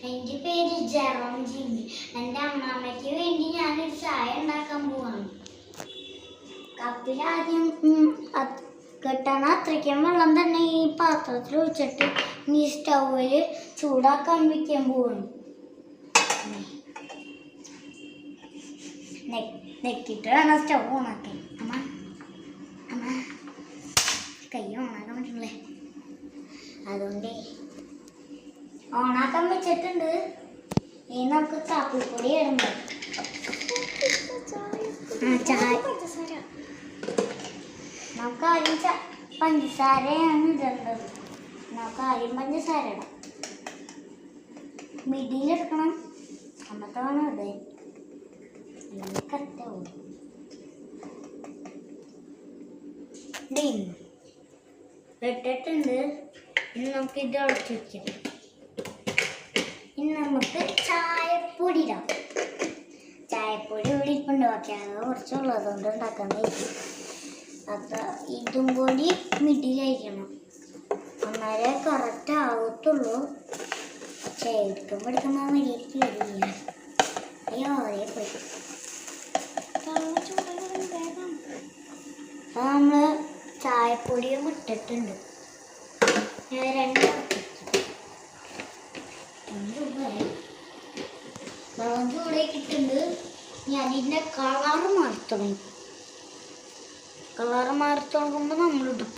എൻ്റെ പേര് Jerome Jimmy. എൻ്റെ അമ്മാമ്മയ്ക്ക് വേണ്ടി ഞാനൊരു ചായ ഉണ്ടാക്കാൻ പോവാണ്. കപ്പിലാദ്യം കിട്ടണ അത്രയ്ക്കും വെള്ളം തന്നെ ഈ പാത്രത്തിൽ ഒഴിച്ചിട്ട് ഈ സ്റ്റൗവിൽ ചൂടാക്കാൻ വയ്ക്കാൻ പോവാണ്. നെക്കിട്ട് വേണം സ്റ്റൗ ഓണാക്കാൻ. അമ്മ അമ്മ കൈ ഓണാക്കാൻ പറ്റില്ലേ? അതുകൊണ്ട് ഓണാക്കാൻ വെച്ചിട്ടുണ്ട്. ഇനി നമുക്ക് കാപ്പിപ്പൊടി ഇടുന്നത്. നമുക്ക് ആദ്യം പഞ്ചസാരയാണ് ഇടേണ്ടത്. നമുക്ക് ആദ്യം പഞ്ചസാര ഇടാം. മിഡിയിലെടുക്കണം. എന്നിട്ട് വേണം ഇടാൻ. കറക്റ്റാവും. ഇട്ടിട്ടുണ്ട്. ഇനി നമുക്ക് ഇത് അടച്ചു വയ്ക്കാം. ഇനി നമുക്ക് ചായപ്പൊടി ഇടാം. ചായപ്പൊടി ഇവിടെ ഇപ്പം നോക്കിയാൽ കുറച്ചുള്ളതുകൊണ്ട് ഉണ്ടാക്കാൻ കഴിയും. അപ്പം ഇതും കൂടി മിഡിയിലയക്കണം. അന്നേരം കറക്റ്റ് ആവത്തുള്ളൂ. എടുക്കുമ്പോൾ എടുക്കുന്ന മര്യാദയ്ക്ക് വരില്ല. അയ്യോ അതേ പോയി. അപ്പം നമ്മൾ ചായപ്പൊടിയും ഇട്ടിട്ടുണ്ട്. രണ്ട് വെള്ളം ചൂടാക്കിയിട്ടുണ്ട്. ഞാനിതിൻ്റെ കളറ് മാറി തുടങ്ങുമ്പോൾ നമ്മളിടും.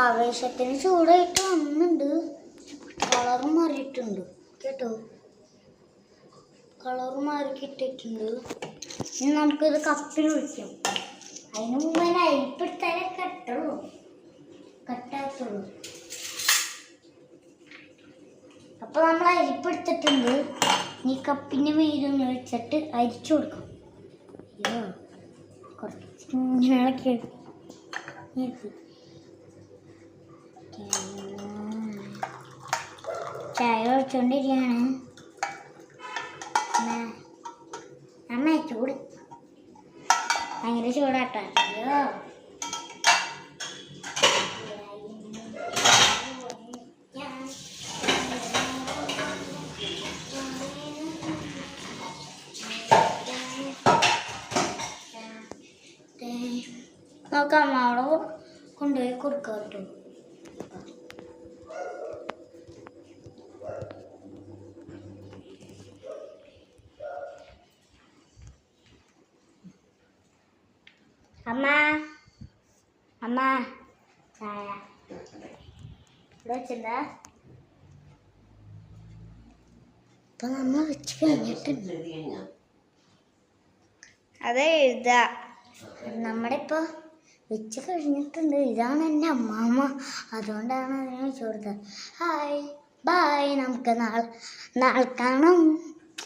ആവേശത്തിന് ചൂടായിട്ട് വന്നിട്ടുണ്ട്. കളറ് മാറിയിട്ടുണ്ട് കേട്ടോ. കളറ് മാറി കിട്ടിയിട്ടുണ്ട്. ഇനി നമുക്കിത് കപ്പിൽ ഒഴിക്കാം. അതിന് മുമ്പ് തന്നെ അരിപ്പെടുത്താലേ കട്ടാത്തുള്ളൂ. അപ്പോൾ നമ്മൾ അരിപ്പെടുത്തിട്ടുണ്ട്. ഈ കപ്പിൻ്റെ മീതൊന്ന് വെച്ചിട്ട് അരിച്ചു കൊടുക്കാം. അയ്യോ കുറച്ച് ഇങ്ങനെയൊക്കെ ചായ ഒഴിച്ചോണ്ടിരിക്കുകയാണ്. അമ്മ ചൂട് ഭയങ്കര ചൂടാട്ടോ. അയ്യോ നോക്കാം. അമ്മയോട് കൊണ്ടുപോയി കൊടുക്കാം കേട്ടോ. അമ്മ അമ്മ ചായ ഇവിടെ വെച്ചിട്ടുണ്ടാ. ഇപ്പൊ നമ്മൾ വെച്ച് കഴിഞ്ഞിട്ടുണ്ട്. അത് എഴുതാ. നമ്മുടെ ഇപ്പോൾ വെച്ച് കഴിഞ്ഞിട്ടുണ്ട്. ഇതാണ് എൻ്റെ അമ്മാമ്മ. അതുകൊണ്ടാണ് അതിനെ വെച്ച് കൊടുത്തത്. Hi bye. നമുക്ക് നാളെ കാണാം.